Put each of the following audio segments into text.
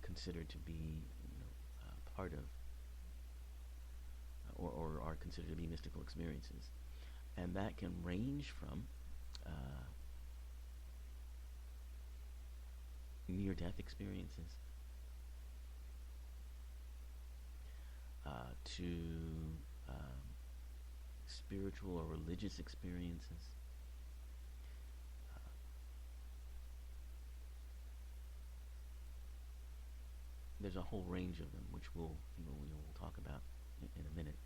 considered to be, part of, or are considered to be mystical experiences. And that can range from uh, near-death experiences to um, spiritual or religious experiences. Uh, there's a whole range of them, which we'll talk about in a minute,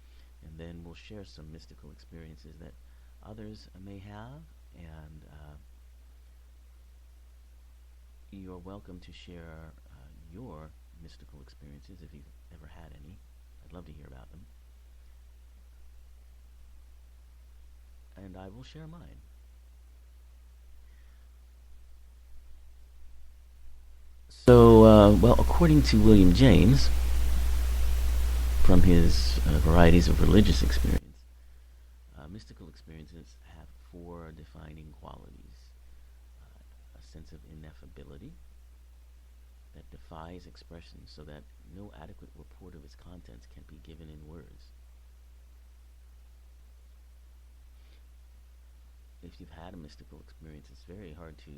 and then we'll share some mystical experiences that others may have, and you're welcome to share your mystical experiences if you've ever had any. I'd love to hear about them, and I will share mine. So, well, according to William James, from his varieties of religious experience, mystical experiences have four defining qualities: a sense of ineffability that defies expression so that no adequate report of its contents can be given in words. If you've had a mystical experience, it's very hard to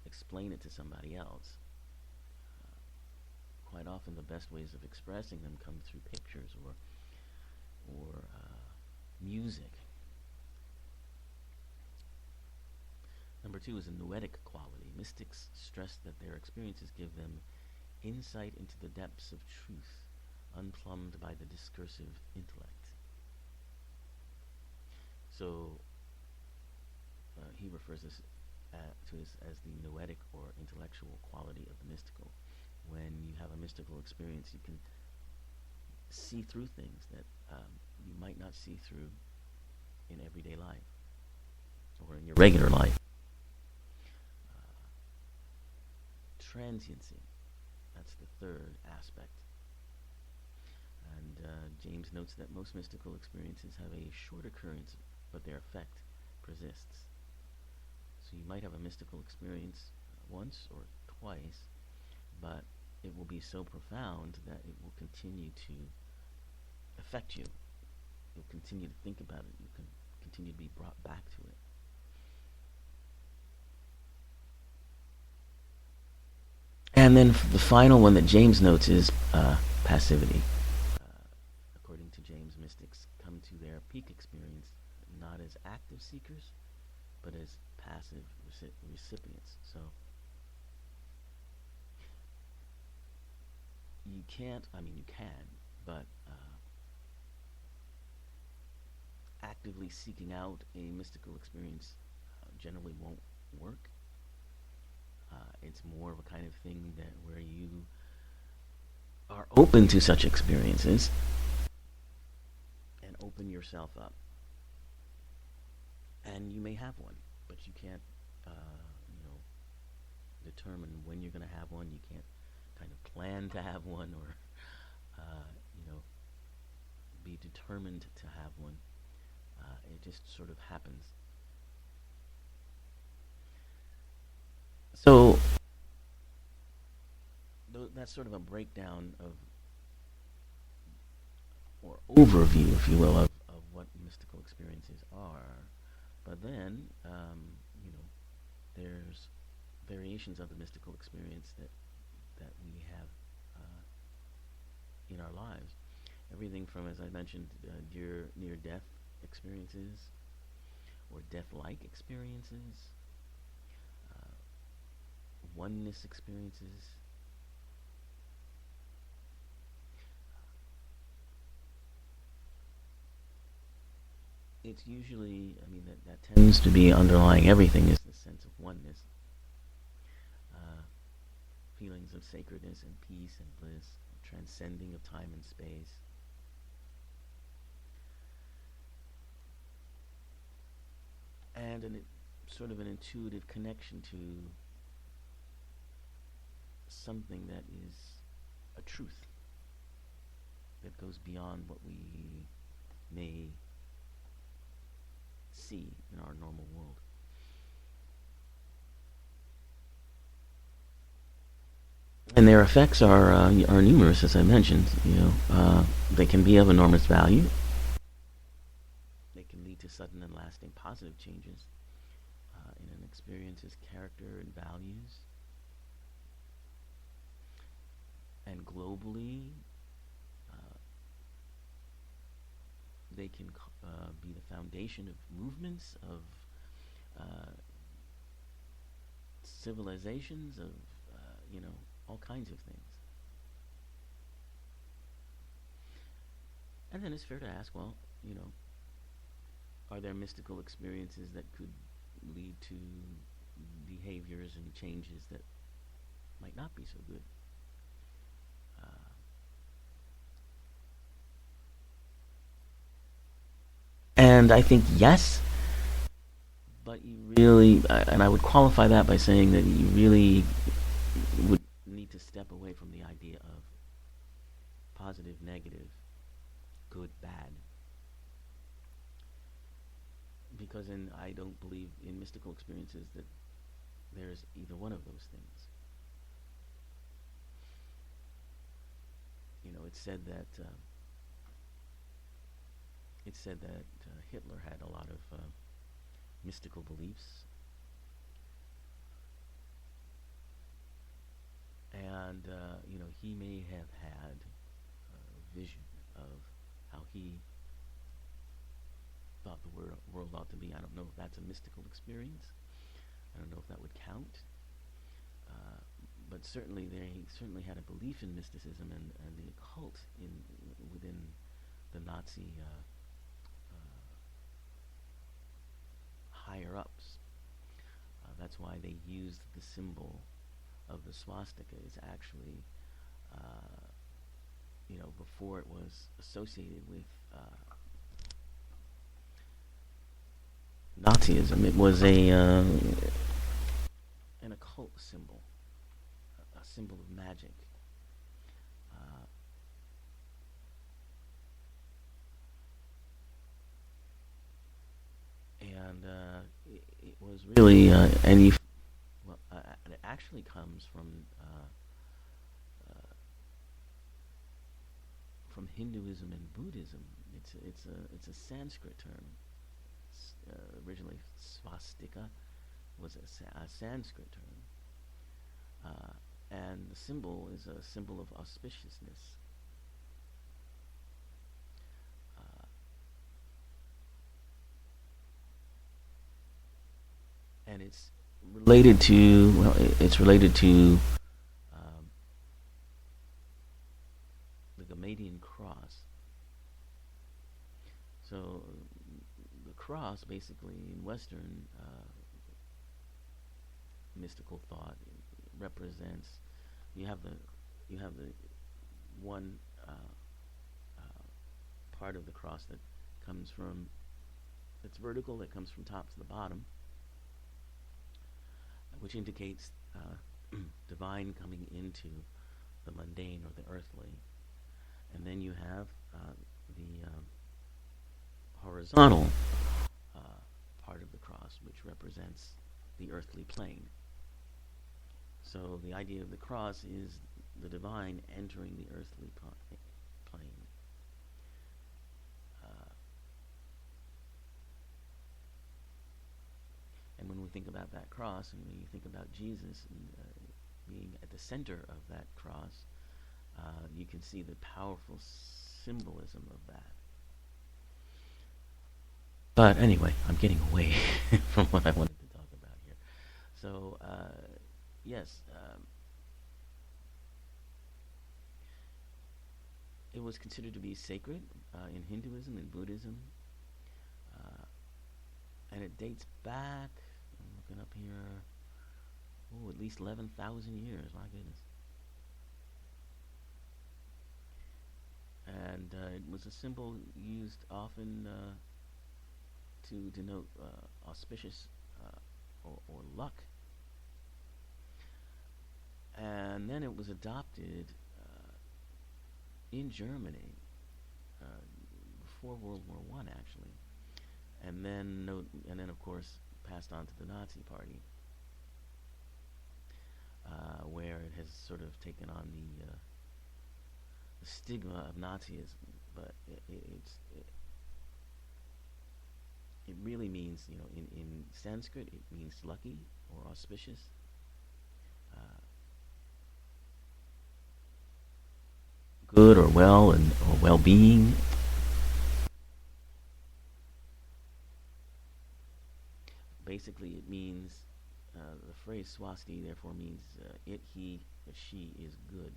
explain it to somebody else. Quite often, the best ways of expressing them come through pictures or music. Number two is a noetic quality. Mystics stress that their experiences give them insight into the depths of truth, unplumbed by the discursive intellect. So he refers to this as the noetic or intellectual quality of the mystical. When you have a mystical experience, you can see through things that you might not see through in everyday life or in your regular life. Uh, Transiency, that's the third aspect. And James notes that most mystical experiences have a short occurrence, but their effect persists. So you might have a mystical experience once or twice, but it will be so profound that it will continue to affect you. You'll continue to think about it. You can continue to be brought back to it. And then the final one that James notes is passivity. According to James, mystics come to their peak experience not as active seekers, but as passive recipients. So you can't, I mean, you can, but actively seeking out a mystical experience generally won't work. It's more of a kind of thing that where you are open to such experiences and open yourself up. And you may have one, but you can't, you know, determine when you're going to have one. You can't kind of plan to have one or, you know, be determined to have one. It just sort of happens. So that's sort of a breakdown of, or overview, if you will, of what mystical experiences are. But then, you know, there's variations of the mystical experience that we have in our lives. Everything from, as I mentioned, near-death experiences or death-like experiences, uh, oneness experiences. It's usually, I mean, that tends to be underlying everything is the sense of oneness, uh, feelings of sacredness and peace and bliss, transcending of time and space. And sort of an intuitive connection to something that is a truth that goes beyond what we may see in our normal world. And their effects are numerous, as I mentioned. They can be of enormous value. They can lead to sudden and lasting positive changes in an experience's character and values. And globally, uh, they can be the foundation of movements, of uh, civilizations, of all kinds of things. And then it's fair to ask, well, you know, are there mystical experiences that could lead to behaviors and changes that might not be so good? Uh, and I think yes, but you really, and I would qualify that by saying that you really would need to step away from the idea of positive, negative, good, bad, because I don't believe in mystical experiences that there's either one of those things. It's said that Hitler had a lot of mystical beliefs, and he may have had a vision of how he thought the world ought to be. I don't know if that's a mystical experience. I don't know if that would count. Uh, but certainly, he certainly had a belief in mysticism and the occult within the Nazi higher ups. That's why they used the symbol of the swastika. It's actually, uh, before it was associated with Nazism, it was an occult symbol, a symbol of magic. Uh, and it was really, well, it actually comes uh, from Hinduism and Buddhism. It's a Sanskrit term. Originally, swastika was a Sanskrit term, and the symbol is a symbol of auspiciousness. Uh, and it's related to it's related to um, the Gamadian cross. So the cross, basically, in Western mystical thought, represents you have the you have the one part of the cross that comes from it's vertical, that comes from top to the bottom, which indicates divine coming into the mundane or the earthly. And then you have the horizontal uh, part of the cross, which represents the earthly plane. So the idea of the cross is the divine entering the earthly plane. Uh, and when we think about that cross, and when you think about Jesus and, being at the center of that cross, you can see the powerful symbolism of that. But anyway, I'm getting away from what I wanted to talk about here. So, yes, it was considered to be sacred in Hinduism and Buddhism, uh, and it dates back. I'm looking up here. Oh, at least 11,000 years. My goodness. And it was a symbol used often to denote auspicious or luck. And then it was adopted in Germany uh, before World War One, actually, and then of course passed on to the Nazi Party. where it has sort of taken on the stigma of Nazism, but it really means, in Sanskrit, it means lucky or auspicious. Uh, Good or well and or well-being. Basically, it means the phrase swasti therefore means it, he, or she is good.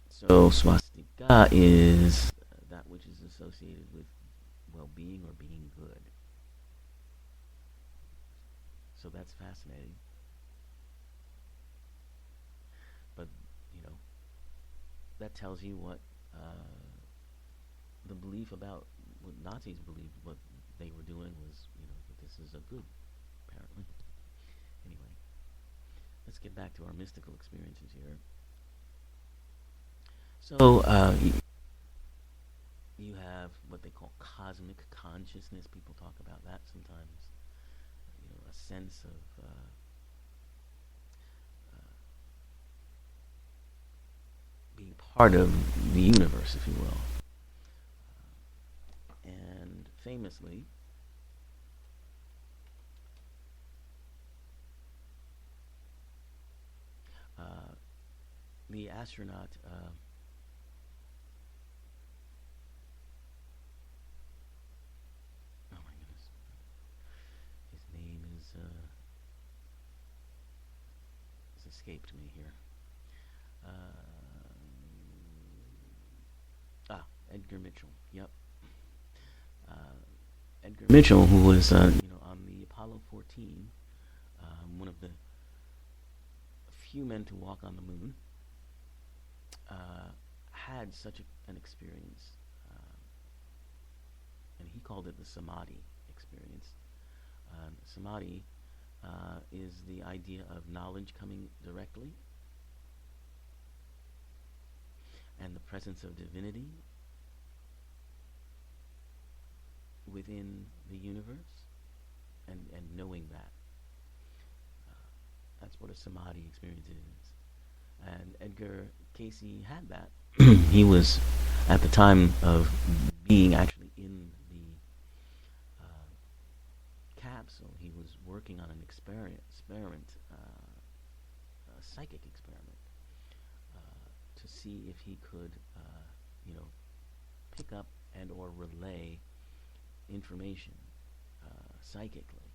So swastika is that which is associated with well-being or being good. So that's fascinating. But you know that tells you what the belief about what Nazis believed what they were doing was, that this is a good, apparently. Anyway, let's get back to our mystical experiences here. So you have what they call cosmic consciousness. People talk about that sometimes. A sense of being part of the universe, if you will. And famously, uh, the astronaut, oh my goodness, his name has escaped me here. Edgar Mitchell. Yep. Uh, Edgar Mitchell, who was, on the Apollo 14, one of the few men to walk on the moon, had such an experience, and he called it the samadhi experience. Samadhi is the idea of knowledge coming directly and the presence of divinity within the universe, and knowing that. That's what a samadhi experience is. And Edgar Casey had that. He was, at the time of being actually in the capsule, he was working on an a psychic experiment, to see if he could, pick up and or relay information psychically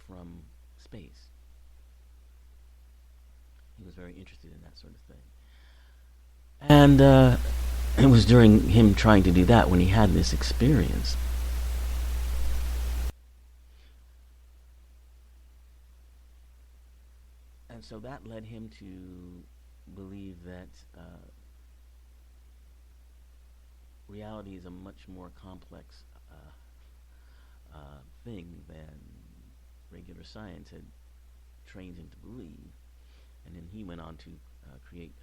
from space. He was very interested in that sort of thing. And it was during him trying to do that when he had this experience. And so that led him to believe that reality is a much more complex thing than regular science had trained him to believe. And then he went on to create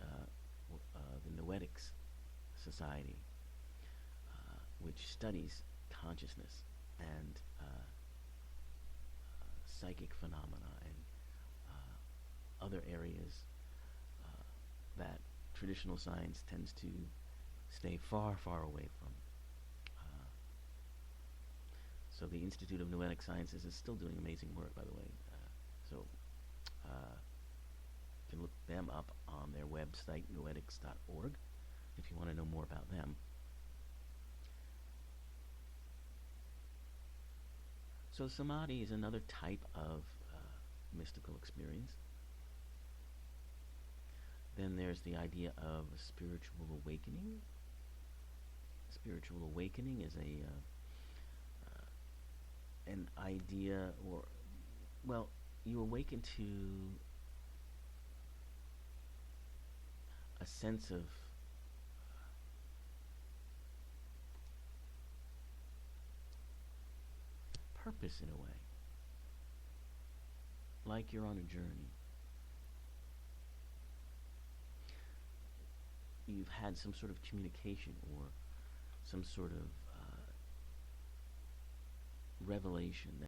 the Noetics Society, which studies consciousness and psychic phenomena and other areas that traditional science tends to stay far, far away from. Uh, so the Institute of Noetic Sciences is still doing amazing work, by the way. So you can look them up on their website, noetics.org, if you want to know more about them. So samadhi is another type of mystical experience. Then there's the idea of a spiritual awakening. Spiritual awakening is an idea, or, well, you awaken to a sense of purpose in a way, like you're on a journey. You've had some sort of communication or some sort of revelation